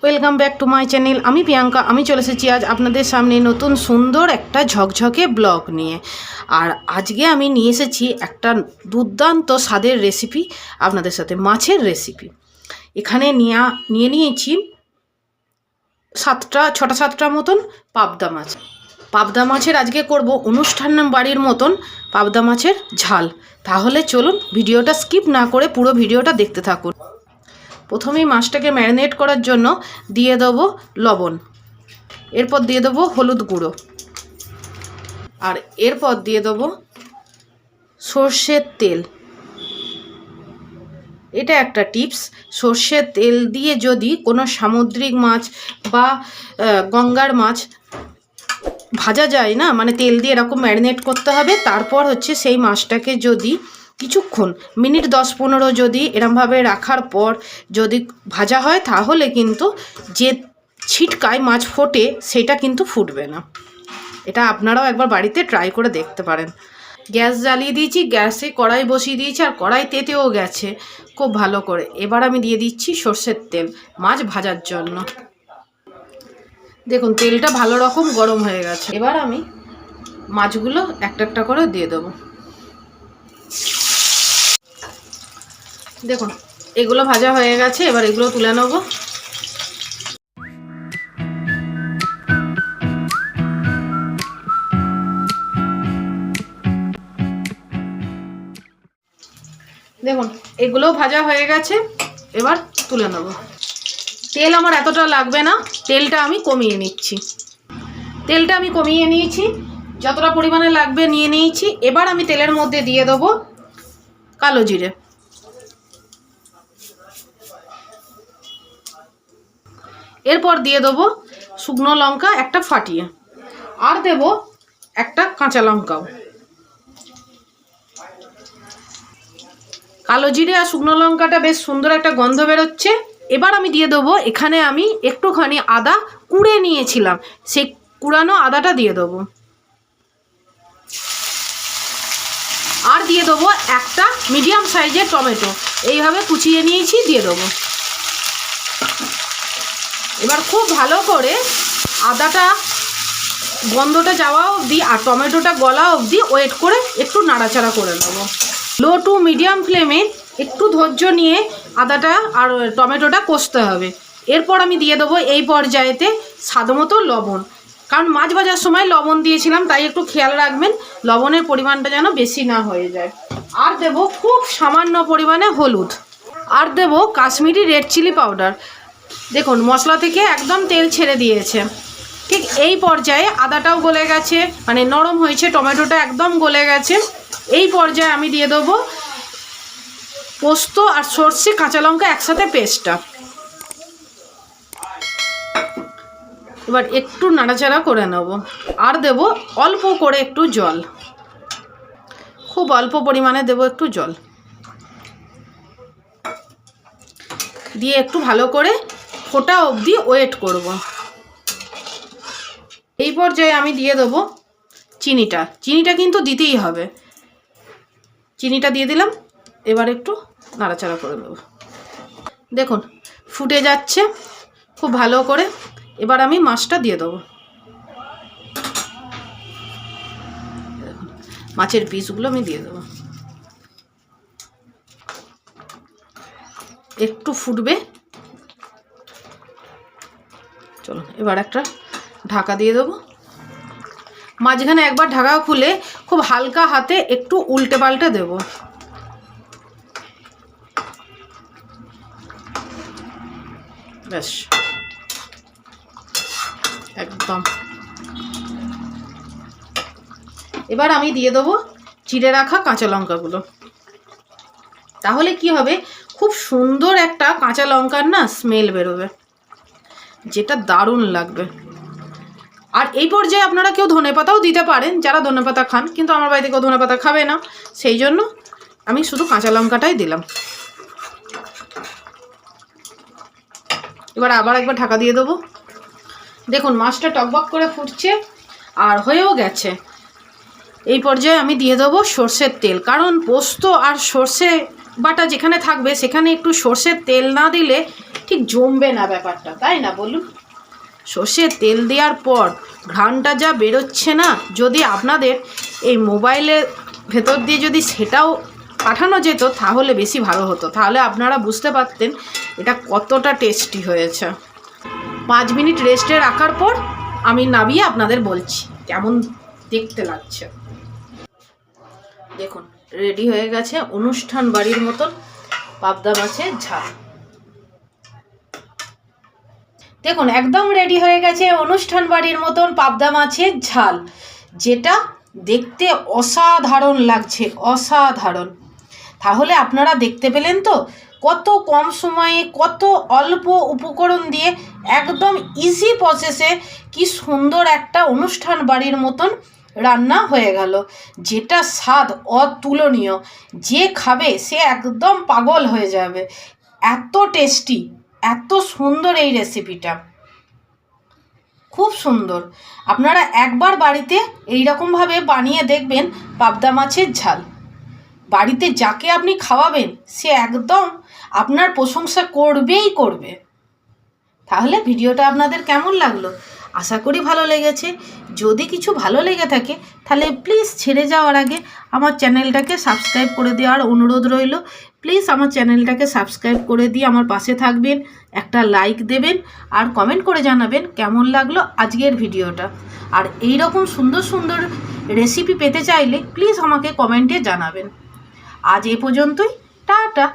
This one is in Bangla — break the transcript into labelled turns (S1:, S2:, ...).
S1: Welcome back to my channel. আমি প্রিয়াঙ্কা। আমি চলে এসেছি আজ আপনাদের সামনে নতুন সুন্দর একটা ঝকঝকে ব্লগ নিয়ে। আর আজকে আমি নিয়ে এসেছি একটা দুর্দান্ত স্বাদের রেসিপি আপনাদের সাথে, মাছের রেসিপি। এখানে নিয়েছি ছটা সাতটা মতন পাবদা মাছ। পাবদা মাছের আজকে করব অনুষ্ঠান বাড়ির মতন পাবদা মাছের ঝাল। তাহলে চলুন ভিডিওটা স্কিপ না করে পুরো ভিডিওটা দেখতে থাকুন। প্রথমেই মাছটাকে ম্যারিনেট করার জন্য দিয়ে দেবো লবণ, এরপর দিয়ে দেবো হলুদ গুঁড়ো, আর এরপর দিয়ে দেবো সর্ষের তেল। এটা একটা টিপস, সর্ষের তেল দিয়ে যদি কোনো সামুদ্রিক মাছ বা গঙ্গার মাছ ভাজা যায় না, মানে তেল দিয়ে এরকম ম্যারিনেট করতে হবে। তারপর হচ্ছে সেই মাছটাকে যদি কিছুক্ষণ মিনিট 10-15 যদি এরমভাবে রাখার পর যদি ভাজা হয়, তাহলে কিন্তু যে ছিটকায় মাছ ফোটে সেটা কিন্তু ফুটবে না। এটা আপনারাও একবার বাড়িতে ট্রাই করে দেখতে পারেন। গ্যাস জ্বালিয়ে দিয়েছি, গ্যাসে কড়াই বসিয়ে দিয়েছি, আর কড়াই তেতেও গেছে খুব ভালো করে। এবার আমি দিয়ে দিচ্ছি সর্ষের তেল মাছ ভাজার জন্য। দেখুন তেলটা ভালো রকম গরম হয়ে গেছে। এবার আমি মাছগুলো একটা একটা করে দিয়ে দেবো। দেখুন এগুলো ভাজা হয়ে গেছে, এবার এগুলো তুলে নেব। দেখুন এগুলো ভাজা হয়ে গেছে, এবার তুলে নেব। তেল আমার এতটা লাগবে না, তেলটা আমি কমিয়ে নিচ্ছি। তেলটা আমি কমিয়ে নিয়েছি, যতটা পরিমাণে লাগবে নিয়ে নিয়েছি। এবার আমি তেলের মধ্যে দিয়ে দেবো কালো জিরে, এরপর দিয়ে দেবো শুকনো লঙ্কা একটা ফাটিয়ে, আর দেব একটা কাঁচা লঙ্কাও। কালো জিরে আর শুকনো লঙ্কাটা বেশ সুন্দর একটা গন্ধ বেরোচ্ছে। এবার আমি দিয়ে দেবো, এখানে আমি একটুখানি আদা কুড়ে নিয়েছিলাম, সেই কুড়ানো আদাটা দিয়ে দেবো। আর দিয়ে দেবো একটা মিডিয়াম সাইজের টমেটো, এইভাবে কুচিয়ে নিয়েছি, দিয়ে দেবো। এবার খুব ভালো করে আদাটা গন্ধটা যাওয়া অবধি আর টমেটোটা গলা অবধি ওয়েট করে একটু নাড়াচাড়া করে নেবো। লো টু মিডিয়াম ফ্লেমে একটু ধৈর্য নিয়ে আদাটা আর টমেটোটা কষতে হবে। এরপর আমি দিয়ে দেবো এই পর্যায়েতে স্বাদমতো লবণ, কারণ মাছ ভাজার সময় লবণ দিয়েছিলাম, তাই একটু খেয়াল রাখবেন লবণের পরিমাণটা যেন বেশি না হয়ে যায়। আর দেব খুব সামান্য পরিমাণে হলুদ, আর দেব কাশ্মীরি রেড চিলি পাউডার। দেখুন মশলা থেকে একদম তেল ছেড়ে দিয়েছে। ঠিক এই পর্যায়ে আদাটাও গলে গেছে, মানে নরম হয়েছে, টমেটোটা একদম গলে গেছে। এই পর্যায়ে আমি দিয়ে দেবো পোস্ত আর সর্ষে কাঁচা লঙ্কা একসাথে পেস্টটা। এবার একটু নাড়াচাড়া করে নেব, আর দেব অল্প করে একটু জল, খুব অল্প পরিমাণে দেব একটু জল দিয়ে একটু ভালো করে ফোটা অবধি ওয়েট করব। এই পর্যায়ে আমি দিয়ে দেবো চিনিটা কিন্তু দিতেই হবে। চিনিটা দিয়ে দিলাম, এবার একটু নাড়াচাড়া করে দেবো। দেখুন ফুটে যাচ্ছে খুব ভালো করে। এবার আমি মাছটা দিয়ে দেবো। মাছের পিসগুলো আমি দিয়ে দেবো। একটু ফুটবে, চলো এবার একটা ঢাকা দিয়ে দেবো। মাঝখানে একবার ঢাকা খুলে খুব হালকা হাতে একটু উল্টে পাল্টে দেবো। ব্যাস একদম। এবার আমি দিয়ে দেবো চিড়ে রাখা কাঁচা লঙ্কাগুলো। তাহলে কি হবে, খুব সুন্দর একটা কাঁচা লঙ্কার না স্মেল বেরোবে, যেটা দারুণ লাগবে। আর এই পর্যায়ে আপনারা কেউ ধনেপাতাও দিতে পারেন, যারা ধনেপাতা খান, কিন্তু আমার বাড়িতে কেউ ধনেপাতা খাবে না, সেই জন্য আমি শুধু কাঁচা লঙ্কাটাই দিলাম। এবার আবার একবার ঢাকা দিয়ে দেবো। দেখুন মাছটা টকবক করে ফুটছে আর হয়েও গেছে। এই পর্যায়ে আমি দিয়ে দেবো সর্ষের তেল, কারণ পোস্ত আর সর্ষে বাটা যেখানে থাকবে সেখানে একটু সর্ষের তেল না দিলে ঠিক জমবে না ব্যাপারটা, তাই না বলুন? সর্ষের তেল দেওয়ার পর ঘ্রাণটা যা বেরোচ্ছে না, যদি আপনাদের এই মোবাইলের ভেতর দিয়ে যদি সেটাও পাঠানো যেত তাহলে বেশি ভালো হতো, তাহলে আপনারা বুঝতে পারতেন এটা কতটা টেস্টি হয়েছে। 5 মিনিট রেস্টে রাখার পর আমি নামিয়ে আপনাদের বলছি কেমন দেখতে লাগছে। দেখুন রেডি হয়ে গেছে অনুষ্ঠান বাড়ির মতন পাবদা মাছের ঝাল। দেখুন একদম রেডি হয়ে গেছে অনুষ্ঠান বাড়ির মতন পাবদা মাছের ঝাল, যেটা দেখতে অসাধারণ লাগছে, অসাধারণ। তাহলে আপনারা দেখতে পেলেন তো কত কম সময়ে কত অল্প উপকরণ দিয়ে একদম ইজি প্রসেসে কি সুন্দর একটা অনুষ্ঠান বাড়ির মতন রান্না হয়ে গেল, যেটা স্বাদ অতুলনীয়। যে খাবে সে একদম পাগল হয়ে যাবে, এত টেস্টি, এত সুন্দর এই রেসিপিটা, খুব সুন্দর। আপনারা একবার বাড়িতে এইরকমভাবে বানিয়ে দেখবেন পাবদা মাছের ঝাল। বাড়িতে যাকে আপনি খাওয়াবেন সে একদম আপনার প্রশংসা করবেই করবে। তাহলে ভিডিওটা আপনাদের কেমন লাগলো? আশা করি ভালো লেগেছে। যদি কিছু ভালো লেগে থাকে তাহলে প্লিজ ছেড়ে যাওয়ার আগে আমার চ্যানেলটাকে সাবস্ক্রাইব করে দেওয়ার অনুরোধ রইল। প্লিজ আমার চ্যানেলটাকে সাবস্ক্রাইব করে দিয়ে আমার পাশে থাকবেন, একটা লাইক দেবেন আর কমেন্ট করে জানাবেন কেমন লাগলো আজকের ভিডিওটা। আর এই রকম সুন্দর সুন্দর রেসিপি পেতে চাইলে প্লিজ আমাকে কমেন্টে জানাবেন। আজ এ পর্যন্তই, টাটা।